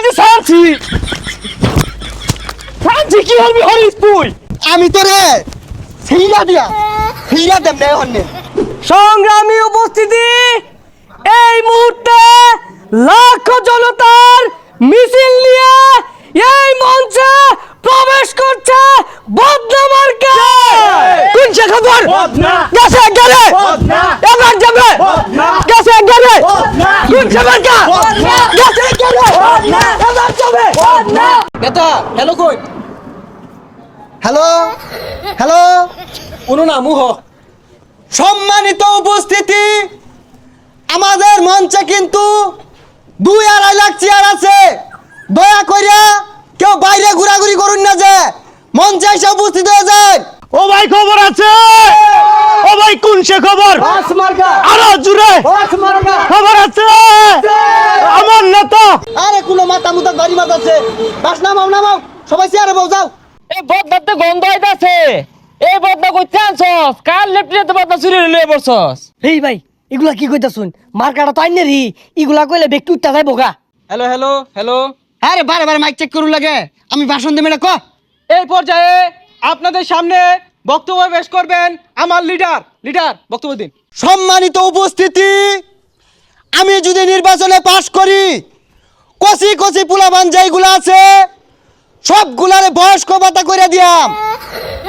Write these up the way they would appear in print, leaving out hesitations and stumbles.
কিন্তু শান্তি শান্তি কি হবি হরিস তুই আমি তো রে হিরা দেম না হন্নে। সংগ্রামী উপস্থিতি এই মুহূর্তে লাখ জনতার মিছিল নিয়ে এই মঞ্চে প্রবেশ করছে বদনা মার্কা। কোন সে খবর গেছে গেলে এবার যাবে গেছে গেলে কোন সে মার্কা গেছে গেলে এবার যাবে নেতা হ্যালো কই হ্যালো হ্যালো কোনো না মুহ সম্মানিত উপস্থিতি, আমাদের মঞ্চে কিন্তু 2-2.5 লাখ চেয়ার আছে। দয়া করিয়া কেউ বাইরে ঘোরাঘুরি করুন না, যে মঞ্চে এসে উপস্থিত হয়ে যায়। ও ভাই খবর আছে ও ভাই কোন সে খবর আরো জুড়ে খবর আছে আমার নেতা। আরে কোনো মাথা মুতা বাড়ি মাথা আছে, বাস নামাও নামাও, সবাই চেয়ারে বউ যাও। এই বদনাতে গন্ধ হইতাছে এই বদনা কইতে আনছস কাল লেপটিতে বদনা চুরি লইয়া পড়ছস। এই ভাই এগুলা কি কইতাছুন? মার্কাটা তো আইনে রি, এগুলা কইলে ব্যক্তি উঠতে যাইবো গা। হ্যালো হ্যালো হ্যালো আরে বারে বারে মাইক চেক করুন লাগে, আমি ভাষণ দেব না ক। এই পর্যায়ে আপনাদের সামনে বক্তব্য পেশ করবেন আমার লিডার বক্তব্য দিন। সম্মানিত উপস্থিতি, আমি যদি নির্বাচনে পাশ করি, কচি কচি পোলাবান যেগুলো আছে সবগুলারে বয়স্ক ভাতা করে দিয়াম,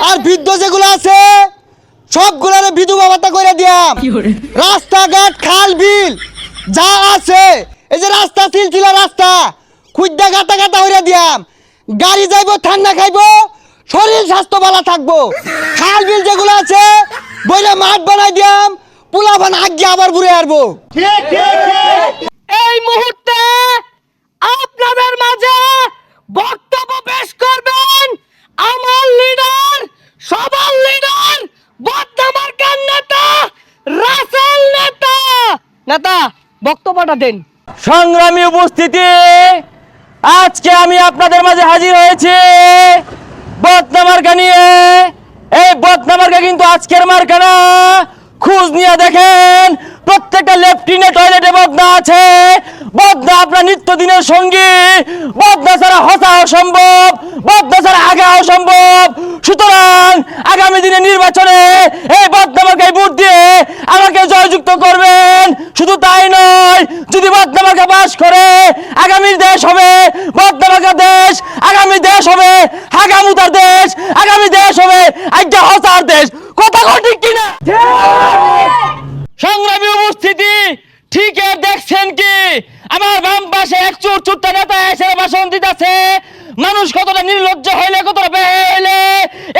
আর বৃদ্ধ যেগুলো আছে সবগুলারে বিধবা ভাতা করে দিয়াম। রাস্তাঘাট খাল বিল যা আছে, এই যে রাস্তা সিলসিলা রাস্তা খুদ্দা গাতা গাতা হইয়া দিয়াম। গাড়ি যাইবো ঠান্ডা খাইবো, শরীর স্বাস্থ্য ভালো থাকবো। খাল বিল যেগুলো আছে বইলে মাঠ বানাই দিয়াম, পোলাবান আগে আবার ঘুরে আসবো। এই মুহূর্তে আপনাদের মাঝে বক্তব্য পেশ করবেন আমার লিডার সবার লিডার বদনা মার্কার নেতা রাসেল নেতা। নেতা বক্তব্যটা দেন। সংগ্রামী উপস্থিতি, আজকে আমি আপনাদের মাঝে হাজির হয়েছি বদনা মার্কা নিয়ে। এই বদনা মার্কা কিন্তু আজকের মার্কা না, খোঁজ নিয়ে দেখেন প্রত্যেকটা লেফটিনে টয়লেটে বদনা আছে। বদনা আপনার নিত্যদিনের সঙ্গী, বদনা ছাড়া হসা অসম্ভব, বদনা ছাড়া আগা অসম্ভব। সুতরাং আগামী দিনে নির্বাচনে এই বদনা মার্কায় ভোট দিয়ে আমাকে জয়যুক্ত করবেন। শুধু তাই নয়, যদি বদনা মার্কা পাস করে আগামী দেশ হবে বদনা মার্কা দেশ, আগামী দেশ হবে হাগামুতার দেশ, আগামী দেশ হবে আজ্ঞা হসার দেশ। কথা ঠিক কিনা? সংগ্রামী উপস্থিতি, ঠিক দেখছেন কি আমার বাম পাশে এক চোর চুট্টা নেতা এসে ভাষণ দিতেছে। মানুষ কতটা নির্লজ্জ হইলে কতটা হইলে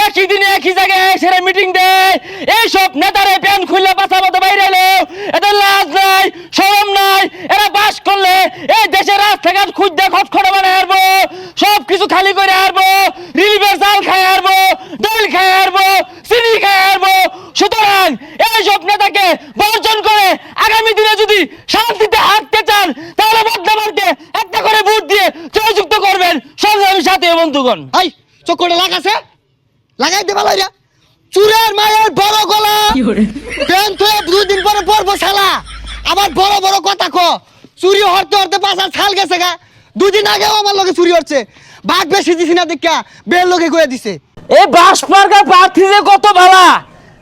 একই দিনে একই জায়গায় এসে মিটিং দেয়। এইসব নেতারে প্যান খুললে পাছা মতো বাইরে এলো, এদের লাজ নাই শরম নাই। এরা বাস করলে এই দেশের রাস্তাঘাট খুঁজতে খটখটা বানায় আসবো, সব কিছু খালি করে আসবো, রিলিফের চাল খাই আসবো, ডাল খাই আসবো, চিনি খাই আসবো। সুতরাং এইসব নেতাকে বর্জন করে আগামী দিনে যদি শান্তিতে হাঁটতে চান তাহলে বদনা মার্কাকে একটা করে ভোট দিয়ে জয়যুক্ত করবেন। সংগ্রামী সাথী বন্ধুগণ, এই চক্করে লাগাছে লাগাই দে ভালো রে। চুরের মায়ের বড় গলা প্যান তো 2 দিন পরে পড়বো শালা। আবার বড় বড় কথা ক, চুরি হরতে হরতে 5 সাল গেছে গা। 2 দিন আগেও আমার লগে চুরি হচ্ছে, ভাগ বেশি দিছি না দেখা বের লগে কয়ে দিছে। এই বাস মার্কার প্রার্থী যে কত ভালা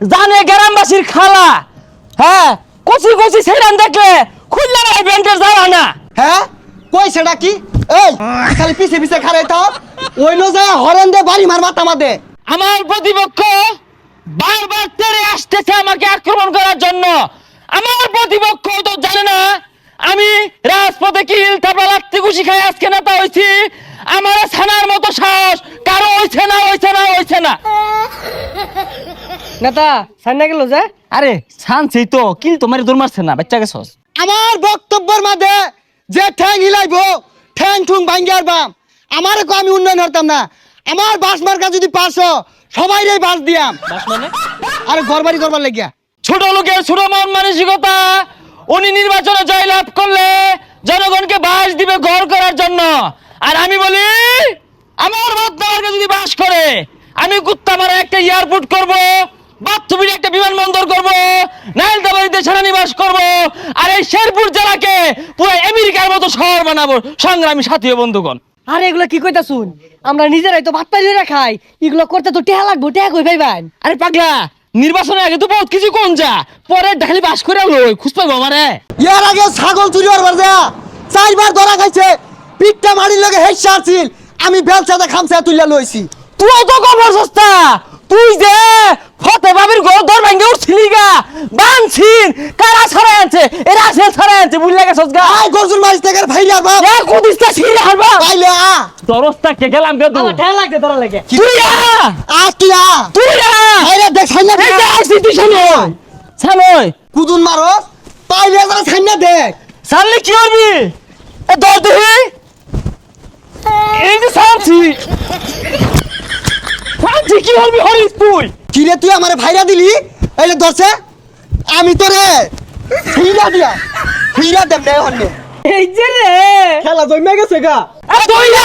জানে গ্রামবাসীর খালা। হ্যাঁ, কচি কচি সেরান দেখলে খুললা রায় বেন্টের জ্বালা না। হ্যাঁ কই সেটা কি? এই খালি পিছে পিছে খারাই তো ওইলো যায় হরেন দে বাড়ি মার মাথা মাদে। আমার প্রতিপক্ষ বারবার তেড়ে আসতেছে আমাকে আক্রমণ করার জন্য। আমার প্রতিপক্ষ তো জানে না আমি রাজপথে কি তারপর লাগতে খুশি খাই আজকে নেতা হয়েছি। আমার ছানার মতো সাহস কারো হইছে না হইছে না হইছে না। নেতা সাইনা গেল যে? আরে ছানছি তো কিন্তু তোমার দৌড় মারছে না, বাচ্চা গেছস। আমার বক্তব্যের মাঝে যে ঠ্যাং হিলাইবো ঠ্যাং ঠুং ভাঙ্গিয়ার বাম। আমারে কো আমি উন্নয়ন হতাম না। আমার বাস মার্কা যদি পাস সবাই রে বাস দিয়াম। আরে ঘর বাড়ি করবার লাগিয়া ছোট লোকের ছোট মন মানসিকতা। উনি নির্বাচনে জয়লাভ করলে জনগণকে বাস দিবে ঘর করার জন্য। আর আমি বলি আমার বদনামার্কা যদি বাস করে আমি কুত্তা মারা একটা এয়ারপোর্ট করব, বাচ্চুবির একটা বিমানবন্দর করব, নাইলতাবাড়িতে সেনানিবাস করব, আর এই শেরপুর জেলাকে পুরো আমেরিকার মতো শহর বানাবো। সংগ্রামী সাথী ও বন্ধুগণ, আরে এগুলা কি কইতাছুন? আমরা নিজেরাই তো ভাত পাই খাই, এগুলো করতে তো টেহা লাগবো, টেহা কই পাইবেন? আরে পাগলা, নির্বাচনের আগে তো বহুত কিছু কোন যা, পরে ঢালি বাস করে লই খুঁজ পাইবো আমারে। এর আগে ছাগল চুরি করবার যা 4বার ধরা খাইছে, পিঠটা মারির লগে হেসা আছিল, আমি বেলচাতে খামচা তুইলা লইছি। তুই তো খবর সস্তা, তুই যে ফতে বাবির ঘর দর ভাঙ্গে উঠছিলি গা, বানছিন কারা ছড়াই আনছে, এরা আসে ছড়াই আনছে, বুঝলে গেছস গা। আই গরজুর মাইস থেকে ভাইরা বাপ এ কুদিসটা ছিড়ে হারবা, পাইলে দরস্তা কে গেলাম গে তুই। আমার টেহা লাগছে তোরা লাগে। তুই তুই তুই আইরে দেখ ছাইনা এই যে আসছি তুই সামনে সামনে কুদুন মারো, পাইলে যা ছাইনা দেখ। সামনে কি করবি? এ দর দেখি, এই যে সামছি সামছি কি করবি হরিস তুই? কিরে তুই আমারে ভাইরা দিলি, এইলে ধরছে আমি তোরে হীরা দেম নে হন্নে। এই যে রে খেলা জমে গেছে গা। এ তুই না